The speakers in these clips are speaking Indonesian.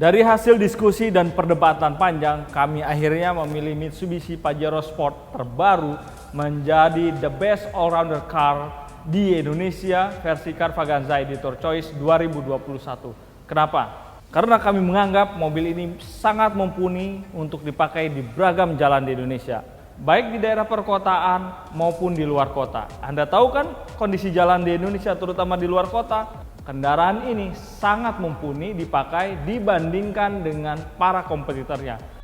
Dari hasil diskusi dan perdebatan panjang, kami akhirnya memilih Mitsubishi Pajero Sport terbaru menjadi the best all-rounder car di Indonesia versi Carvaganza Editor Choice 2021. Kenapa? Karena kami menganggap mobil ini sangat mumpuni untuk dipakai di beragam jalan di Indonesia, baik di daerah perkotaan maupun di luar kota. Anda tahu kan kondisi jalan di Indonesia, terutama di luar kota? Kendaraan ini sangat mumpuni dipakai dibandingkan dengan para kompetitornya.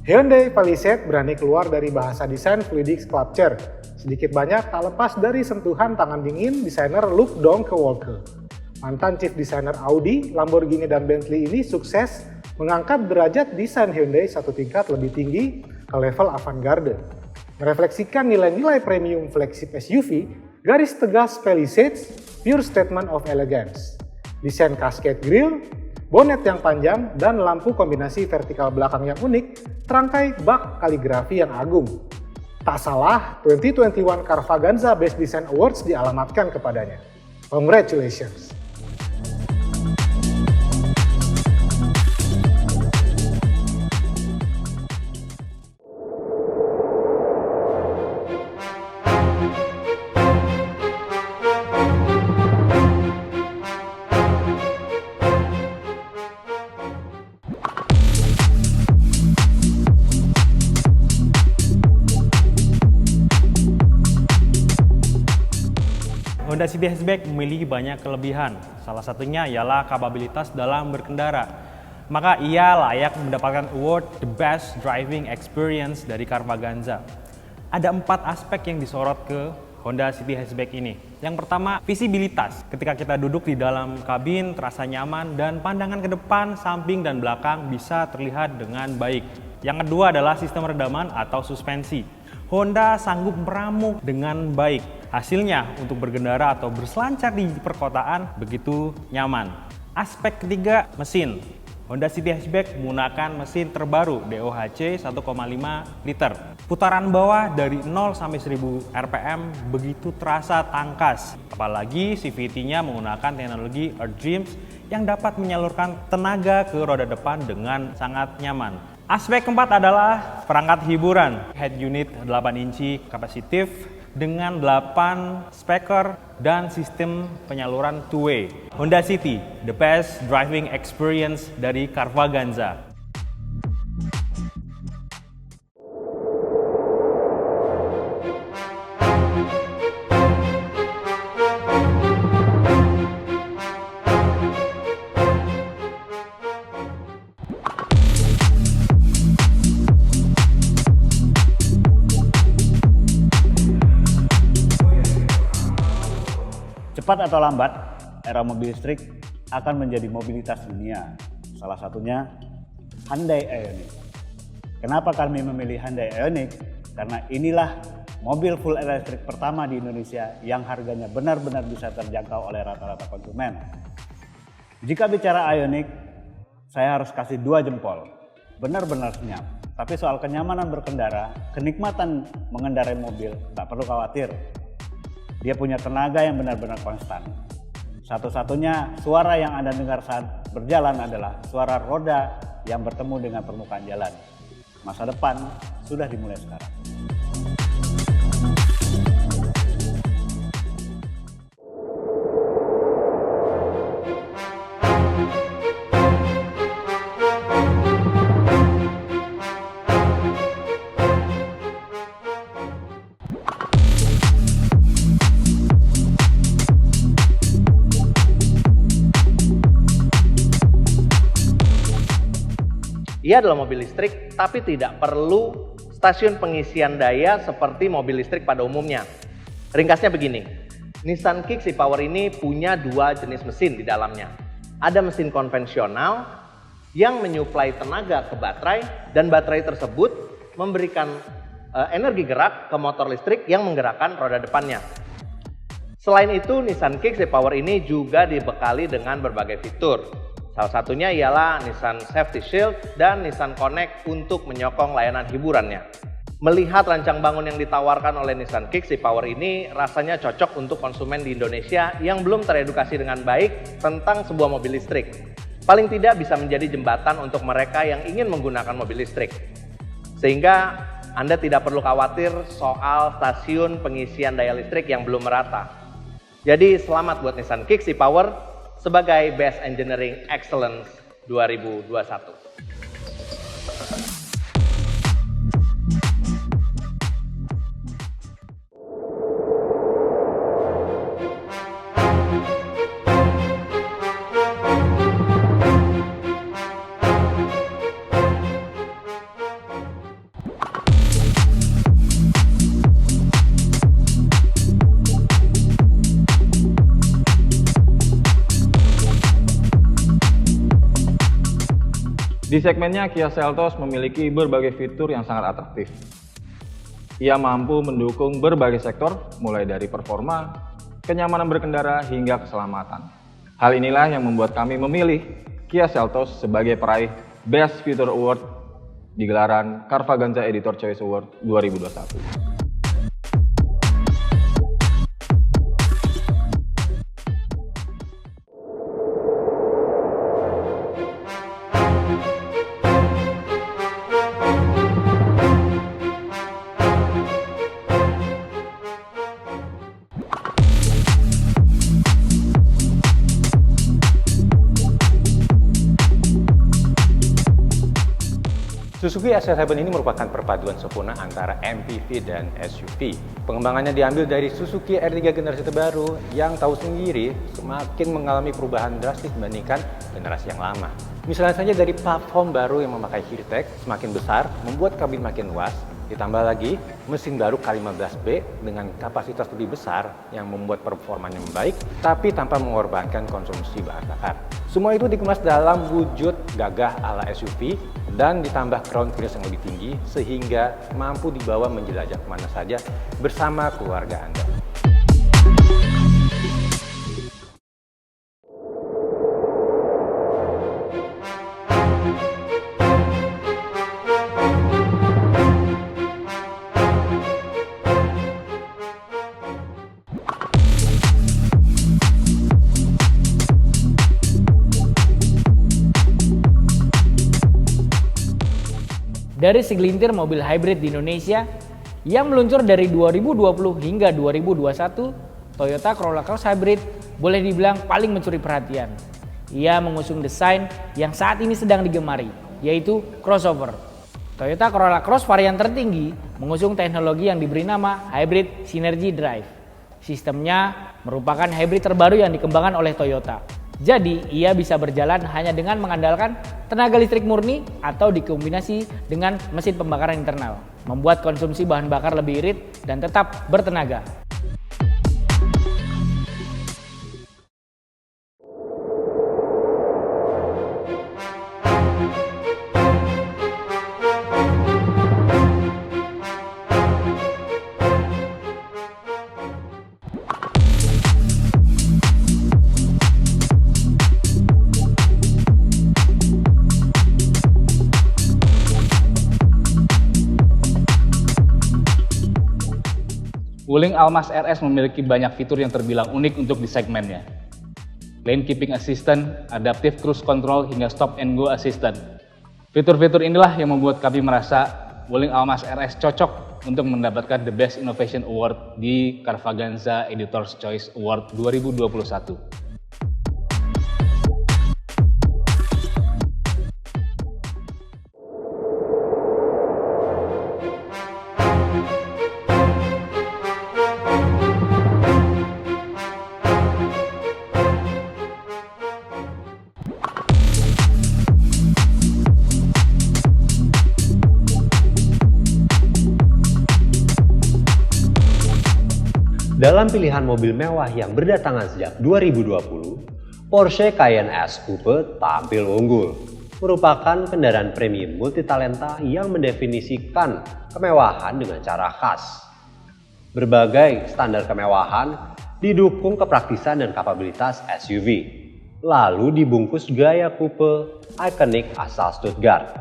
Hyundai Palisade berani keluar dari bahasa desain fluidic sculpture. Sedikit banyak tak lepas dari sentuhan tangan dingin desainer Luke Donkerwalker. Mantan chief designer Audi, Lamborghini, dan Bentley ini sukses mengangkat derajat desain Hyundai satu tingkat lebih tinggi ke level avant-garde. Merefleksikan nilai-nilai premium flagship SUV, garis tegas Palisade, pure statement of elegance. Desain cascade grille, bonet yang panjang, dan lampu kombinasi vertikal belakang yang unik, terangkai bak kaligrafi yang agung. Tak salah, 2021 Carvaganza Best Design Awards dialamatkan kepadanya. Congratulations! Honda City Hatchback memiliki banyak kelebihan, salah satunya ialah kapabilitas dalam berkendara. Maka ia layak mendapatkan award The Best Driving Experience dari Carvaganza. Ada 4 aspek yang disorot ke Honda City Hatchback ini. Yang pertama, visibilitas. Ketika kita duduk di dalam kabin terasa nyaman dan pandangan ke depan, samping, dan belakang bisa terlihat dengan baik. Yang kedua adalah sistem redaman atau suspensi. Honda sanggup meramu dengan baik. Hasilnya untuk berkendara atau berselancar di perkotaan begitu nyaman. Aspek ketiga, mesin. Honda City Hatchback menggunakan mesin terbaru DOHC 1,5 liter. Putaran bawah dari 0 sampai 1000 rpm begitu terasa tangkas. Apalagi CVT-nya menggunakan teknologi Earth Dreams yang dapat menyalurkan tenaga ke roda depan dengan sangat nyaman. Aspek keempat adalah perangkat hiburan. Head unit 8 inci kapasitif dengan 8 speaker dan sistem penyaluran two-way. Honda City, the best driving experience dari Carvaganza. Cepat atau lambat, era mobil listrik akan menjadi mobilitas dunia. Salah satunya Hyundai Ioniq. Kenapa kami memilih Hyundai Ioniq? Karena inilah mobil full elektrik pertama di Indonesia yang harganya benar-benar bisa terjangkau oleh rata-rata konsumen. Jika bicara Ioniq, saya harus kasih 2 jempol. Benar-benar senyap. Tapi soal kenyamanan berkendara, kenikmatan mengendarai mobil, tak perlu khawatir. Dia punya tenaga yang benar-benar konstan. Satu-satunya suara yang Anda dengar saat berjalan adalah suara roda yang bertemu dengan permukaan jalan. Masa depan sudah dimulai sekarang. Ia adalah mobil listrik, tapi tidak perlu stasiun pengisian daya seperti mobil listrik pada umumnya. Ringkasnya begini, Nissan Kicks e-Power ini punya 2 jenis mesin di dalamnya. Ada mesin konvensional yang menyuplai tenaga ke baterai, dan baterai tersebut memberikan energi gerak ke motor listrik yang menggerakkan roda depannya. Selain itu, Nissan Kicks e-Power ini juga dibekali dengan berbagai fitur. Salah satunya ialah Nissan Safety Shield dan Nissan Connect untuk menyokong layanan hiburannya. Melihat rancang bangun yang ditawarkan oleh Nissan Kicks e-Power ini rasanya cocok untuk konsumen di Indonesia yang belum teredukasi dengan baik tentang sebuah mobil listrik. Paling tidak bisa menjadi jembatan untuk mereka yang ingin menggunakan mobil listrik. Sehingga Anda tidak perlu khawatir soal stasiun pengisian daya listrik yang belum merata. Jadi selamat buat Nissan Kicks e-Power sebagai Best Engineering Excellence 2021. Di segmennya, Kia Seltos memiliki berbagai fitur yang sangat atraktif. Ia mampu mendukung berbagai sektor, mulai dari performa, kenyamanan berkendara, hingga keselamatan. Hal inilah yang membuat kami memilih Kia Seltos sebagai peraih Best Future Award di gelaran Carvaganza Editor Choice Award 2021. Suzuki SR7 ini merupakan perpaduan sempurna antara MPV dan SUV. Pengembangannya diambil dari Suzuki R3 generasi terbaru yang tahu sendiri semakin mengalami perubahan drastis dibandingkan generasi yang lama. Misalnya saja dari platform baru yang memakai Heattech semakin besar, membuat kabin makin luas, ditambah lagi mesin baru K15B dengan kapasitas lebih besar yang membuat performanya membaik, tapi tanpa mengorbankan konsumsi bahan bakar. Semua itu dikemas dalam wujud gagah ala SUV dan ditambah crown clearance yang lebih tinggi sehingga mampu dibawa menjelajah kemana saja bersama keluarga Anda. Dari segelintir mobil hybrid di Indonesia yang meluncur dari 2020 hingga 2021, Toyota Corolla Cross Hybrid boleh dibilang paling mencuri perhatian. Ia mengusung desain yang saat ini sedang digemari, yaitu crossover. Toyota Corolla Cross varian tertinggi mengusung teknologi yang diberi nama Hybrid Synergy Drive. Sistemnya merupakan hybrid terbaru yang dikembangkan oleh Toyota. Jadi, ia bisa berjalan hanya dengan mengandalkan tenaga listrik murni atau dikombinasi dengan mesin pembakaran internal, membuat konsumsi bahan bakar lebih irit dan tetap bertenaga. Wuling Almas RS memiliki banyak fitur yang terbilang unik untuk di segmennya. Lane Keeping Assistant, Adaptive Cruise Control, hingga Stop and Go Assistant. Fitur-fitur inilah yang membuat kami merasa Wuling Almas RS cocok untuk mendapatkan The Best Innovation Award di Carvaganza Editor's Choice Award 2021. Dalam pilihan mobil mewah yang berdatangan sejak 2020, Porsche Cayenne S Coupe tampil unggul. merupakan kendaraan premium multitalenta yang mendefinisikan kemewahan dengan cara khas. Berbagai standar kemewahan didukung kepraktisan dan kapabilitas SUV, lalu dibungkus gaya coupe ikonik asal Stuttgart.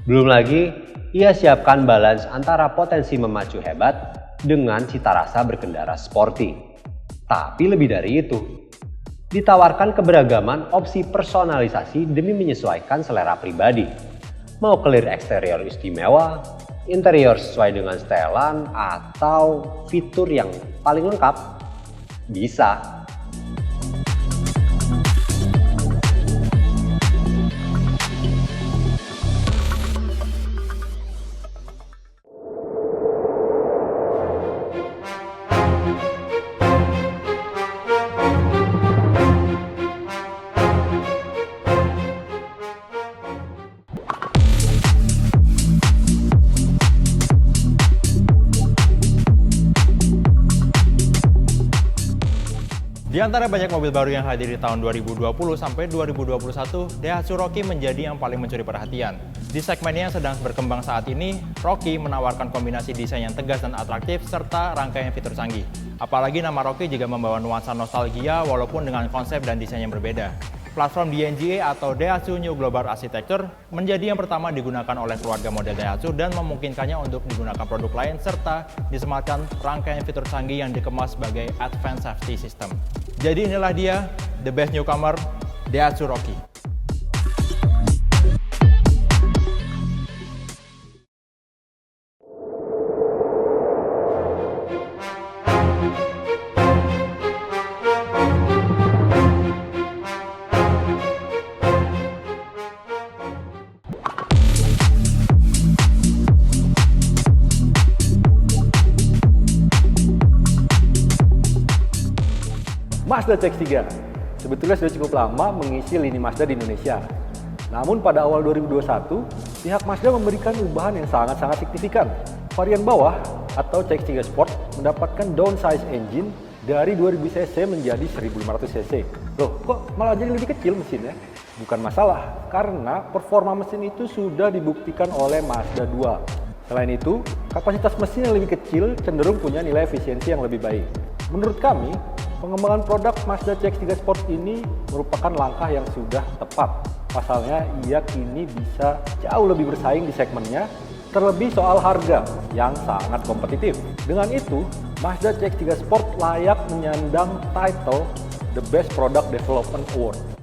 Belum lagi, ia siapkan balance antara potensi memacu hebat dengan cita rasa berkendara sporty. Tapi lebih dari itu, ditawarkan keberagaman opsi personalisasi demi menyesuaikan selera pribadi. Mau clear eksterior istimewa, interior sesuai dengan setelan, atau fitur yang paling lengkap, bisa. Di antara banyak mobil baru yang hadir di tahun 2020 sampai 2021, Daihatsu Rocky menjadi yang paling mencuri perhatian. Di segmennya yang sedang berkembang saat ini, Rocky menawarkan kombinasi desain yang tegas dan atraktif serta rangkaian fitur canggih. Apalagi nama Rocky juga membawa nuansa nostalgia walaupun dengan konsep dan desain yang berbeda. Platform DNGA atau Daihatsu New Global Architecture menjadi yang pertama digunakan oleh keluarga model Daihatsu dan memungkinkannya untuk digunakan produk lain serta disematkan rangkaian fitur canggih yang dikemas sebagai Advanced Safety System. Jadi inilah dia, the best newcomer, Daihatsu Rocky. Mazda CX-3 sebetulnya sudah cukup lama mengisi lini Mazda di Indonesia. Namun pada awal 2021, pihak Mazda memberikan perubahan yang sangat-sangat signifikan. Varian bawah atau CX-3 Sport mendapatkan downsize engine dari 2000 cc menjadi 1500 cc. Loh, kok malah jadi lebih kecil mesinnya? Bukan masalah, karena performa mesin itu sudah dibuktikan oleh Mazda 2. Selain itu, kapasitas mesin yang lebih kecil cenderung punya nilai efisiensi yang lebih baik. Menurut kami, pengembangan produk Mazda CX-3 Sport ini merupakan langkah yang sudah tepat. Pasalnya, ia kini bisa jauh lebih bersaing di segmennya, terlebih soal harga yang sangat kompetitif. Dengan itu, Mazda CX-3 Sport layak menyandang title The Best Product Development Award.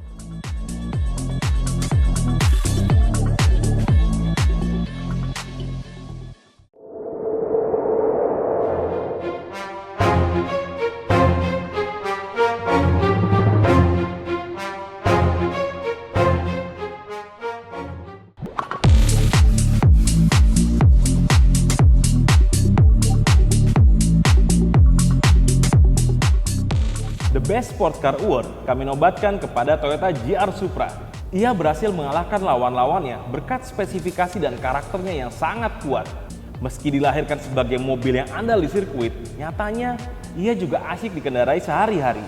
The Best Sport Car Award kami nobatkan kepada Toyota GR Supra. Ia berhasil mengalahkan lawan-lawannya berkat spesifikasi dan karakternya yang sangat kuat. Meski dilahirkan sebagai mobil yang andal di sirkuit, nyatanya ia juga asyik dikendarai sehari-hari.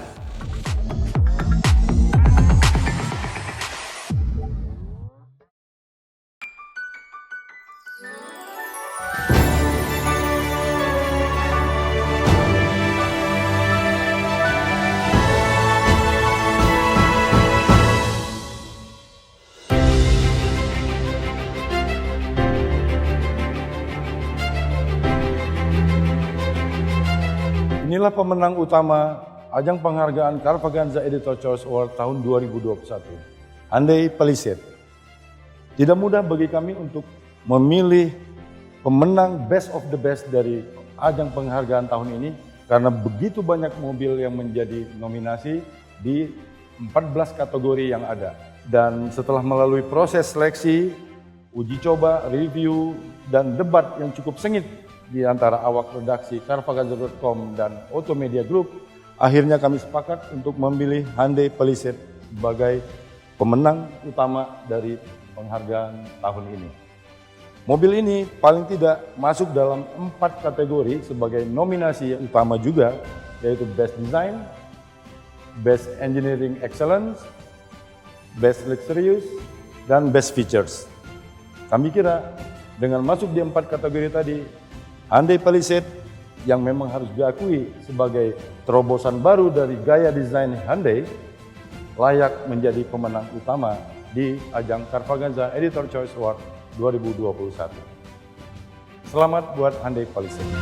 Inilah pemenang utama ajang penghargaan Carvaganza Editor Choice Award tahun 2021, Hyundai Palisade. Tidak mudah bagi kami untuk memilih pemenang Best of the Best dari ajang penghargaan tahun ini karena begitu banyak mobil yang menjadi nominasi di 14 kategori yang ada. Dan setelah melalui proses seleksi, uji coba, review, dan debat yang cukup sengit di antara awak redaksi Carvaganza.com dan Automedia Group, akhirnya kami sepakat untuk memilih Hyundai Palisade sebagai pemenang utama dari penghargaan tahun ini. Mobil ini paling tidak masuk dalam 4 kategori sebagai nominasi yang utama juga, yaitu Best Design, Best Engineering Excellence, Best Luxurious, dan best features. Kami kira dengan masuk di 4 kategori tadi, Hyundai Palisade yang memang harus diakui sebagai terobosan baru dari gaya desain Hyundai layak menjadi pemenang utama di ajang Carvaganza Editor Choice Award 2021. Selamat buat Hyundai Palisade.